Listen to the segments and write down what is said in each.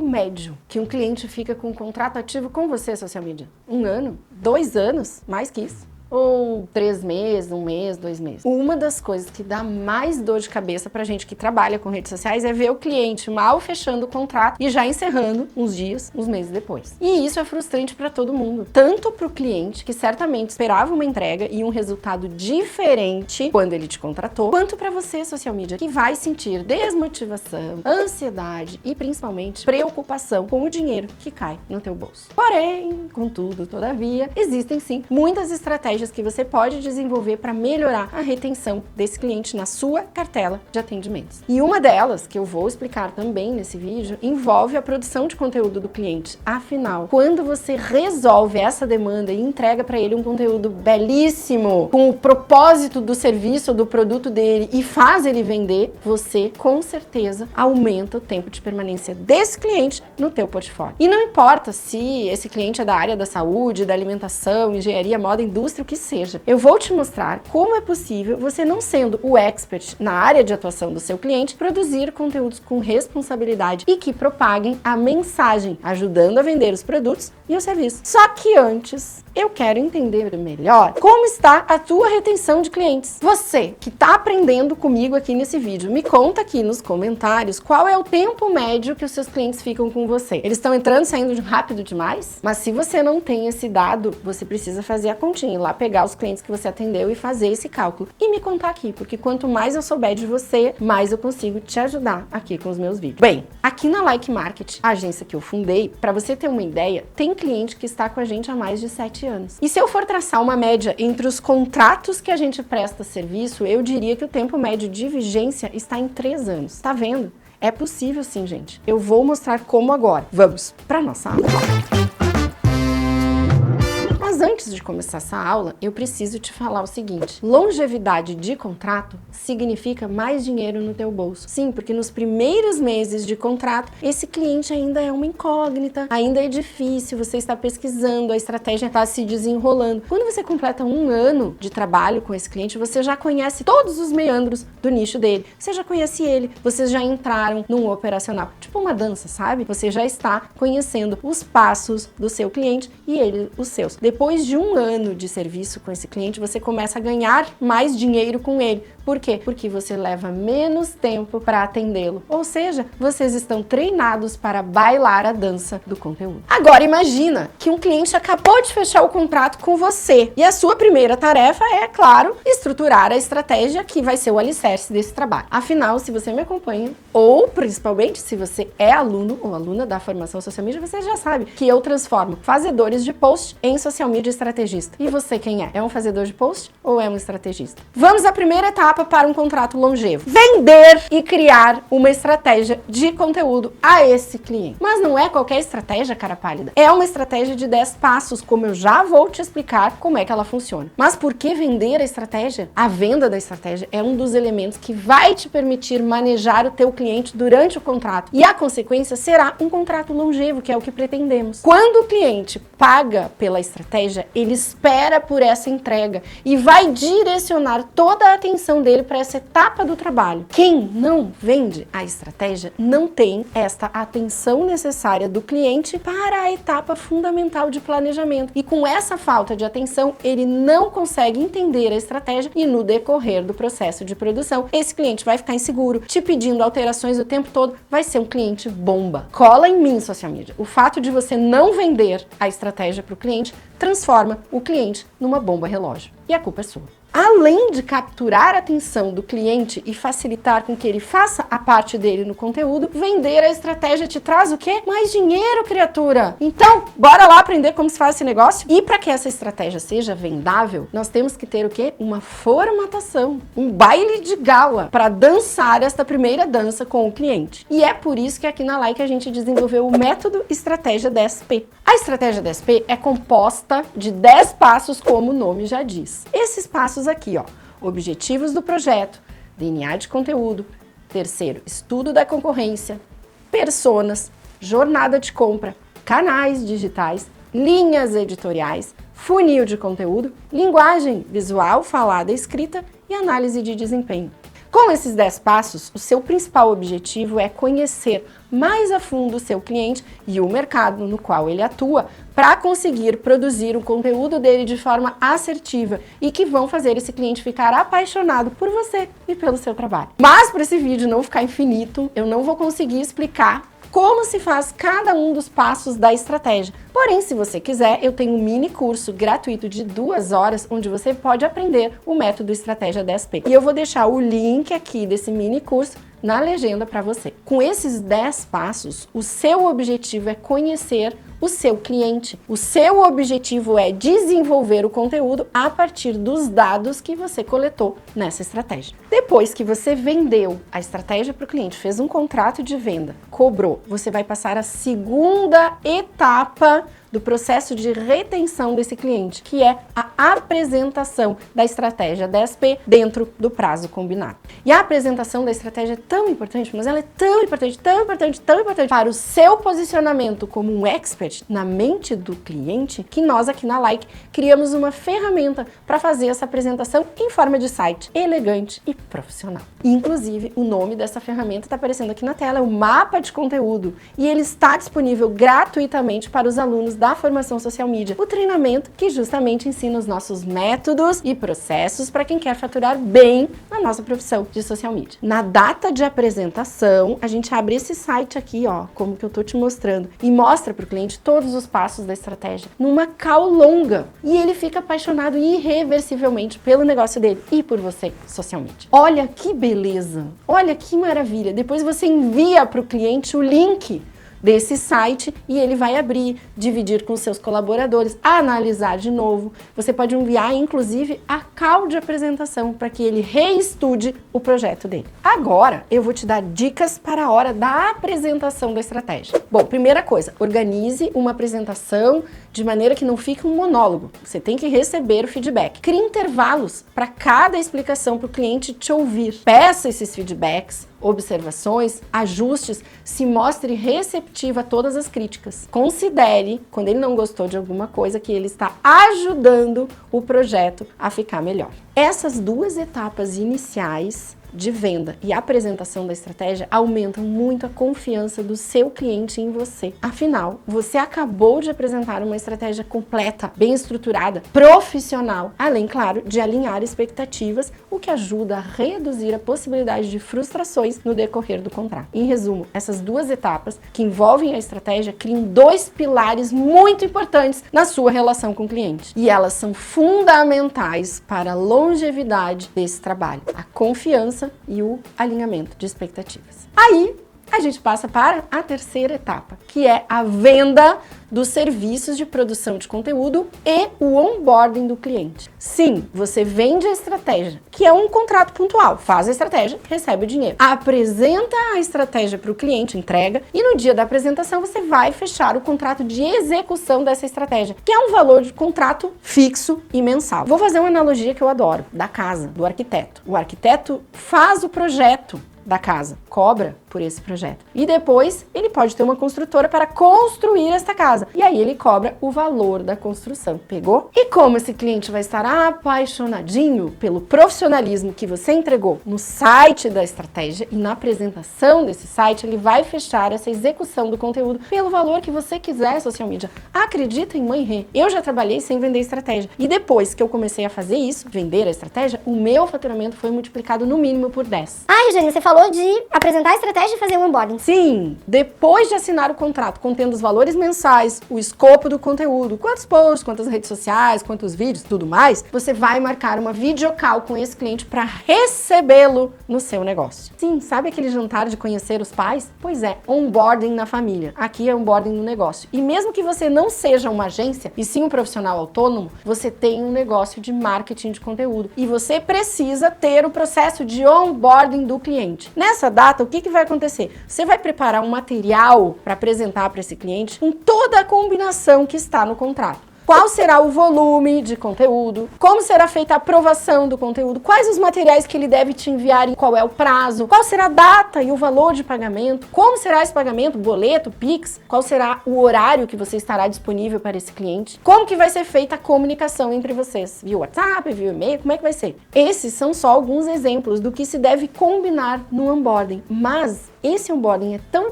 médio que um cliente fica com um contrato ativo com você, social media? 1 ano? 2 anos? Mais que isso? Ou 3 meses, 1 mês, 2 meses. Uma das coisas que dá mais dor de cabeça pra gente que trabalha com redes sociais é ver o cliente mal fechando o contrato e já encerrando uns dias, uns meses depois. E isso é frustrante pra todo mundo. Tanto pro cliente, que certamente esperava uma entrega e um resultado diferente quando ele te contratou, quanto pra você, social media, que vai sentir desmotivação, ansiedade e principalmente preocupação com o dinheiro que cai no teu bolso. Porém, contudo, todavia, existem sim muitas estratégias que você pode desenvolver para melhorar a retenção desse cliente na sua cartela de atendimentos. E uma delas, que eu vou explicar também nesse vídeo, envolve a produção de conteúdo do cliente. Afinal, quando você resolve essa demanda e entrega para ele um conteúdo belíssimo, com o propósito do serviço ou do produto dele e faz ele vender, você com certeza aumenta o tempo de permanência desse cliente no teu portfólio. E não importa se esse cliente é da área da saúde, da alimentação, engenharia, moda, indústria, que seja. Eu vou te mostrar como é possível você, não sendo o expert na área de atuação do seu cliente, produzir conteúdos com responsabilidade e que propaguem a mensagem, ajudando a vender os produtos e os serviços. Só que antes, eu quero entender melhor como está a tua retenção de clientes. Você que está aprendendo comigo aqui nesse vídeo, me conta aqui nos comentários qual é o tempo médio que os seus clientes ficam com você. Eles estão entrando e saindo rápido demais? Mas se você não tem esse dado, você precisa fazer a continha, lá pegar os clientes que você atendeu e fazer esse cálculo e me contar aqui, porque quanto mais eu souber de você, mais eu consigo te ajudar aqui com os meus vídeos. Bem, aqui na Like Market, a agência que eu fundei, para você ter uma ideia, tem cliente que está com a gente há mais de 7 anos. E se eu for traçar uma média entre os contratos que a gente presta serviço, eu diria que o tempo médio de vigência está em 3 anos. Tá vendo? É possível sim, gente. Eu vou mostrar como agora. Vamos para nossa aula. Mas antes de começar essa aula, eu preciso te falar o seguinte: longevidade de contrato significa mais dinheiro no teu bolso. Sim, porque nos primeiros meses de contrato, esse cliente ainda é uma incógnita, ainda é difícil, você está pesquisando, a estratégia está se desenrolando. Quando você completa 1 ano de trabalho com esse cliente, você já conhece todos os meandros do nicho dele, você já conhece ele, vocês já entraram num operacional, tipo uma dança, sabe? Você já está conhecendo os passos do seu cliente e ele os seus. Depois de 1 ano de serviço com esse cliente, você começa a ganhar mais dinheiro com ele. Por quê? Porque você leva menos tempo para atendê-lo. Ou seja, vocês estão treinados para bailar a dança do conteúdo. Agora imagina que um cliente acabou de fechar o contrato com você e a sua primeira tarefa é, claro, estruturar a estratégia que vai ser o alicerce desse trabalho. Afinal, se você me acompanha, ou principalmente se você é aluno ou aluna da formação social media, você já sabe que eu transformo fazedores de post em social media estrategista. E você quem é? É um fazedor de post ou é um estrategista? Vamos à primeira etapa para um contrato longevo: vender e criar uma estratégia de conteúdo a esse cliente. Mas não é qualquer estratégia, cara pálida. É uma estratégia de 10 passos, como eu já vou te explicar como é que ela funciona. Mas por que vender a estratégia? A venda da estratégia é um dos elementos que vai te permitir manejar o teu cliente durante o contrato. E a consequência será um contrato longevo, que é o que pretendemos. Quando o cliente paga pela estratégia, ele espera por essa entrega e vai direcionar toda a atenção dele para essa etapa do trabalho. Quem não vende a estratégia não tem esta atenção necessária do cliente para a etapa fundamental de planejamento. E com essa falta de atenção, ele não consegue entender a estratégia e no decorrer do processo de produção, esse cliente vai ficar inseguro, te pedindo alterações o tempo todo, vai ser um cliente bomba. Cola em mim, social media. O fato de você não vender a estratégia para o cliente transforma o cliente numa bomba relógio. E a culpa é sua. Além de capturar a atenção do cliente e facilitar com que ele faça a parte dele no conteúdo, vender a estratégia te traz o quê? Mais dinheiro, criatura! Então, bora lá aprender como se faz esse negócio? E para que essa estratégia seja vendável, nós temos que ter o quê? Uma formatação, um baile de gala para dançar esta primeira dança com o cliente. E é por isso que aqui na Like a gente desenvolveu o método Estratégia 10P. A estratégia 10P é composta de 10 passos, como o nome já diz. Esses passos aqui, ó: objetivos do projeto, DNA de conteúdo, terceiro, estudo da concorrência, personas, jornada de compra, canais digitais, linhas editoriais, funil de conteúdo, linguagem visual, falada e escrita e análise de desempenho. Com esses 10 passos, o seu principal objetivo é conhecer mais a fundo o seu cliente e o mercado no qual ele atua, para conseguir produzir o conteúdo dele de forma assertiva e que vão fazer esse cliente ficar apaixonado por você e pelo seu trabalho. Mas para esse vídeo não ficar infinito, eu não vou conseguir explicar como se faz cada um dos passos da estratégia. Porém, se você quiser, eu tenho um mini curso gratuito de 2 horas, onde você pode aprender o método Estratégia 10P. E eu vou deixar o link aqui desse mini curso na legenda para você. Com esses 10 passos, o seu objetivo é conhecer o seu cliente. O seu objetivo é desenvolver o conteúdo a partir dos dados que você coletou nessa estratégia. Depois que você vendeu a estratégia para o cliente, fez um contrato de venda, cobrou, você vai passar a segunda etapa do processo de retenção desse cliente, que é a apresentação da estratégia 10P dentro do prazo combinado. E a apresentação da estratégia é tão importante, mas ela é tão importante para o seu posicionamento como um expert na mente do cliente, que nós aqui na Like criamos uma ferramenta para fazer essa apresentação em forma de site elegante e profissional. Inclusive, o nome dessa ferramenta está aparecendo aqui na tela, é o Mapa de Conteúdo, e ele está disponível gratuitamente para os alunos da formação social media, o treinamento que justamente ensina os nossos métodos e processos para quem quer faturar bem na nossa profissão de social media. Na data de apresentação, a gente abre esse site aqui, ó, como que eu tô te mostrando, e mostra para o cliente todos os passos da estratégia numa call longa, e ele fica apaixonado irreversivelmente pelo negócio dele e por você, social media. Olha que beleza, olha que maravilha. Depois você envia para o cliente o link desse site e ele vai abrir, dividir com seus colaboradores, analisar de novo. Você pode enviar, inclusive, a call de apresentação para que ele reestude o projeto dele. Agora, eu vou te dar dicas para a hora da apresentação da estratégia. Bom, primeira coisa, organize uma apresentação de maneira que não fique um monólogo. Você tem que receber o feedback. Crie intervalos para cada explicação para o cliente te ouvir. Peça esses feedbacks, observações, ajustes, se mostre receptiva a todas as críticas. Considere, quando ele não gostou de alguma coisa, que ele está ajudando o projeto a ficar melhor. Essas 2 etapas iniciais de venda e apresentação da estratégia aumentam muito a confiança do seu cliente em você. Afinal, você acabou de apresentar uma estratégia completa, bem estruturada, profissional, além, claro, de alinhar expectativas, o que ajuda a reduzir a possibilidade de frustrações no decorrer do contrato. Em resumo, essas 2 etapas que envolvem a estratégia criam 2 pilares muito importantes na sua relação com o cliente. E elas são fundamentais para a longevidade desse trabalho: a confiança e o alinhamento de expectativas. Aí, a gente passa para a terceira etapa, que é a venda dos serviços de produção de conteúdo e o onboarding do cliente. Sim, você vende a estratégia, que é um contrato pontual. Faz a estratégia, recebe o dinheiro. Apresenta a estratégia para o cliente, entrega, e no dia da apresentação você vai fechar o contrato de execução dessa estratégia, que é um valor de contrato fixo e mensal. Vou fazer uma analogia que eu adoro, da casa, do arquiteto. O arquiteto faz o projeto da casa, cobra por esse projeto. E depois ele pode ter uma construtora para construir esta casa. E aí ele cobra o valor da construção. Pegou? E como esse cliente vai estar apaixonadinho pelo profissionalismo que você entregou no site da estratégia e na apresentação desse site, ele vai fechar essa execução do conteúdo pelo valor que você quiser, social media. Acredita em Mãe Rê. Eu já trabalhei sem vender estratégia. E depois que eu comecei a fazer isso, vender a estratégia, o meu faturamento foi multiplicado no mínimo por 10. Ah, Eugênia, você falou de apresentar a estratégia e fazer um onboarding. Sim, depois de assinar o contrato contendo os valores mensais, o escopo do conteúdo, quantos posts, quantas redes sociais, quantos vídeos, tudo mais, você vai marcar uma videocall com esse cliente para recebê-lo no seu negócio. Sim, sabe aquele jantar de conhecer os pais? Pois é, onboarding na família. Aqui é onboarding no negócio. E mesmo que você não seja uma agência, e sim um profissional autônomo, você tem um negócio de marketing de conteúdo. E você precisa ter o processo de onboarding do cliente. Nessa data, o que vai acontecer? Você vai preparar um material para apresentar para esse cliente com toda a combinação que está no contrato. qual será o volume de conteúdo, como será feita a aprovação do conteúdo, quais os materiais que ele deve te enviar e qual é o prazo, qual será a data e o valor de pagamento, como será esse pagamento, boleto, Pix, qual será o horário que você estará disponível para esse cliente, como que vai ser feita a comunicação entre vocês, via WhatsApp, via e-mail, como é que vai ser? Esses são só alguns exemplos do que se deve combinar no onboarding, mas esse onboarding é tão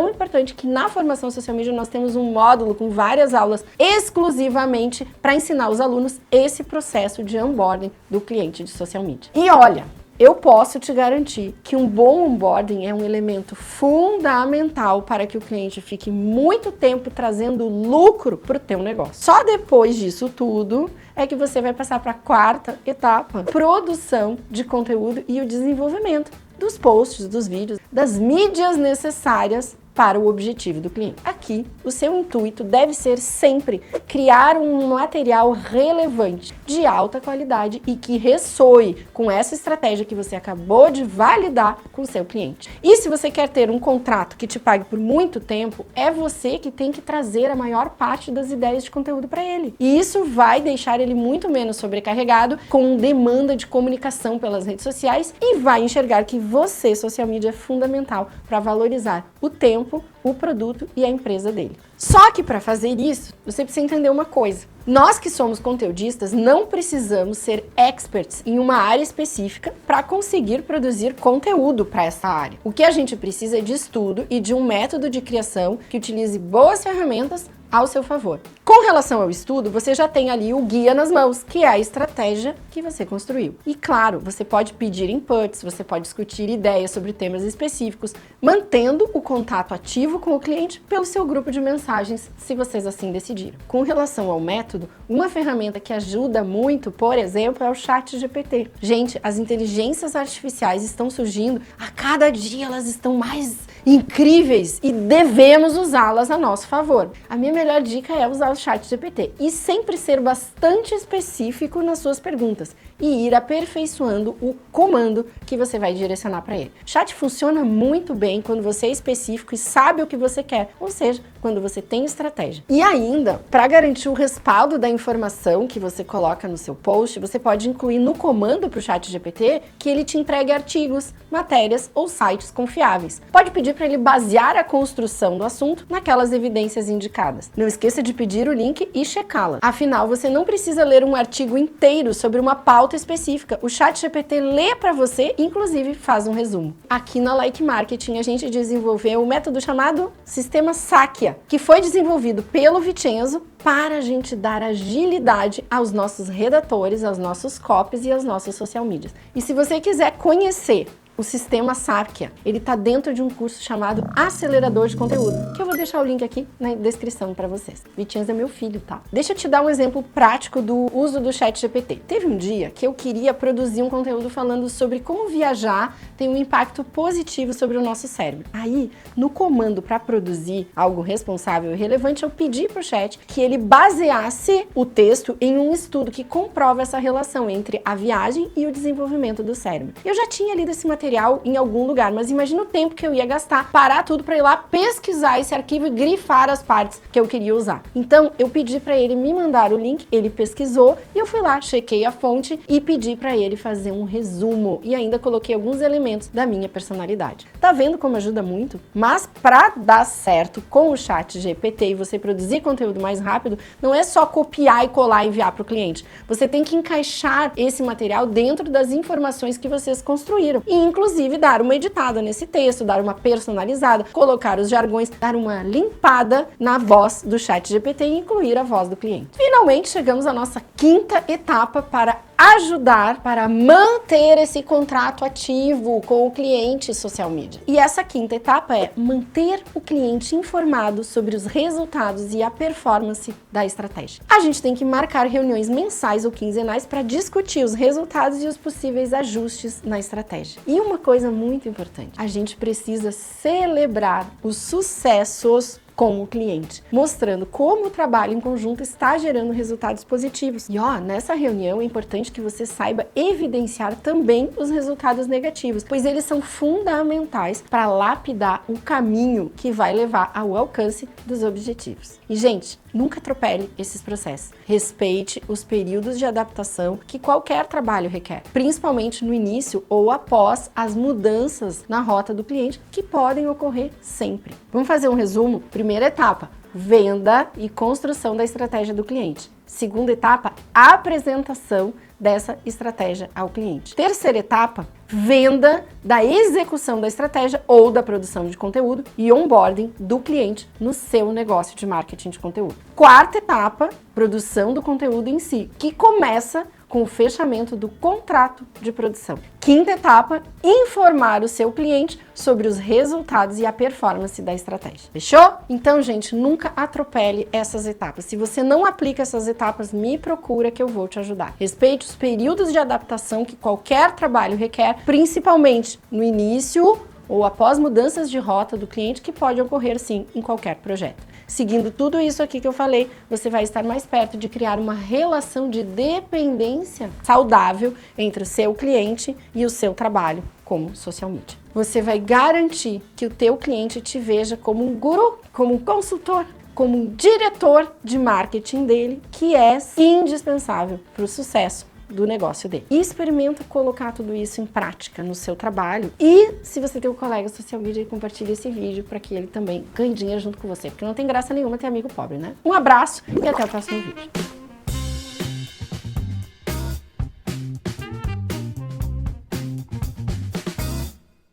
importante que na formação social media nós temos um módulo com várias aulas exclusivamente para ensinar os alunos esse processo de onboarding do cliente de social media. E olha, eu posso te garantir que um bom onboarding é um elemento fundamental para que o cliente fique muito tempo trazendo lucro para o teu negócio. Só depois disso tudo é que você vai passar para a quarta etapa, produção de conteúdo e o desenvolvimento dos posts, dos vídeos, das mídias necessárias para o objetivo do cliente. Aqui, o seu intuito deve ser sempre criar um material relevante, de alta qualidade e que ressoe com essa estratégia que você acabou de validar com o seu cliente. E se você quer ter um contrato que te pague por muito tempo, é você que tem que trazer a maior parte das ideias de conteúdo para ele. E isso vai deixar ele muito menos sobrecarregado com demanda de comunicação pelas redes sociais e vai enxergar que você, social media, é fundamental para valorizar o tempo, o produto e a empresa dele. Só que para fazer isso, você precisa entender uma coisa. Nós que somos conteudistas não precisamos ser experts em uma área específica para conseguir produzir conteúdo para essa área. O que a gente precisa é de estudo e de um método de criação que utilize boas ferramentas ao seu favor. Com relação ao estudo, você já tem ali o guia nas mãos, que é a estratégia que você construiu. E claro, você pode pedir inputs, você pode discutir ideias sobre temas específicos, mantendo o contato ativo com o cliente pelo seu grupo de mensagens, se vocês assim decidirem. Com relação ao método, uma ferramenta que ajuda muito, por exemplo, é o ChatGPT. Gente, as inteligências artificiais estão surgindo, a cada dia elas estão mais incríveis e devemos usá-las a nosso favor. A minha melhor dica é usar o ChatGPT e sempre ser bastante específico nas suas perguntas e ir aperfeiçoando o comando que você vai direcionar para ele. O chat funciona muito bem quando você é específico e sabe o que você quer, ou seja, quando você tem estratégia. E ainda, para garantir o respaldo da informação que você coloca no seu post, você pode incluir no comando para o ChatGPT que ele te entregue artigos, matérias ou sites confiáveis. Pode pedir para ele basear a construção do assunto naquelas evidências indicadas. Não esqueça de pedir o link e checá-la. Afinal, você não precisa ler um artigo inteiro sobre uma pauta específica. O ChatGPT lê para você, inclusive faz um resumo. Aqui na Like Marketing, a gente desenvolveu um método chamado Sistema Sáquia, que foi desenvolvido pelo Vicenzo para a gente dar agilidade aos nossos redatores, aos nossos copies e aos nossos social medias. E se você quiser conhecer o Sistema Sáquia, ele está dentro de um curso chamado Acelerador de Conteúdo, que eu vou deixar o link aqui na descrição para vocês. Vicenzo é meu filho, tá? Deixa eu te dar um exemplo prático do uso do ChatGPT. Teve um dia que eu queria produzir um conteúdo falando sobre como viajar tem um impacto positivo sobre o nosso cérebro. Aí, no comando para produzir algo responsável e relevante, eu pedi para o chat que ele baseasse o texto em um estudo que comprova essa relação entre a viagem e o desenvolvimento do cérebro. Eu já tinha lido esse material em algum lugar, mas imagina o tempo que eu ia gastar, parar tudo para ir lá pesquisar esse arquivo e grifar as partes que eu queria usar. Então, eu pedi para ele me mandar o link, ele pesquisou e eu fui lá, chequei a fonte e pedi para ele fazer um resumo e ainda coloquei alguns elementos da minha personalidade. Tá vendo como ajuda muito? Mas para dar certo com o ChatGPT e você produzir conteúdo mais rápido, não é só copiar e colar e enviar para o cliente. Você tem que encaixar esse material dentro das informações que vocês construíram e inclusive dar uma editada nesse texto, dar uma personalizada, colocar os jargões, dar uma limpada na voz do ChatGPT e incluir a voz do cliente. Finalmente chegamos à nossa quinta etapa para ajudar para manter esse contrato ativo com o cliente social media. E essa quinta etapa é manter o cliente informado sobre os resultados e a performance da estratégia. A gente tem que marcar reuniões mensais ou quinzenais para discutir os resultados e os possíveis ajustes na estratégia. E uma coisa muito importante, a gente precisa celebrar os sucessos com o cliente, mostrando como o trabalho em conjunto está gerando resultados positivos. E nessa reunião é importante que você saiba evidenciar também os resultados negativos, pois eles são fundamentais para lapidar o caminho que vai levar ao alcance dos objetivos. E, gente, nunca atropele esses processos. Respeite os períodos de adaptação que qualquer trabalho requer, principalmente no início ou após as mudanças na rota do cliente, que podem ocorrer sempre. Vamos fazer um resumo? Primeira etapa: venda e construção da estratégia do cliente. Segunda etapa: apresentação dessa estratégia ao cliente. Terceira etapa: venda da execução da estratégia ou da produção de conteúdo e onboarding do cliente no seu negócio de marketing de conteúdo. Quarta etapa: produção do conteúdo em si, que começa com o fechamento do contrato de produção. Quinta etapa: informar o seu cliente sobre os resultados e a performance da estratégia. Fechou? Então, gente, nunca atropele essas etapas. Se você não aplica essas etapas, me procura que eu vou te ajudar. Respeite os períodos de adaptação que qualquer trabalho requer, principalmente no início ou após mudanças de rota do cliente, que pode ocorrer sim em qualquer projeto. Seguindo tudo isso aqui que eu falei, você vai estar mais perto de criar uma relação de dependência saudável entre o seu cliente e o seu trabalho como social media. Você vai garantir que o teu cliente te veja como um guru, como um consultor, como um diretor de marketing dele, que é indispensável para o sucesso do negócio dele. E experimenta colocar tudo isso em prática no seu trabalho. E se você tem um colega social media, compartilhe esse vídeo para que ele também ganhe dinheiro junto com você, porque não tem graça nenhuma ter amigo pobre, né? Um abraço e até o próximo vídeo.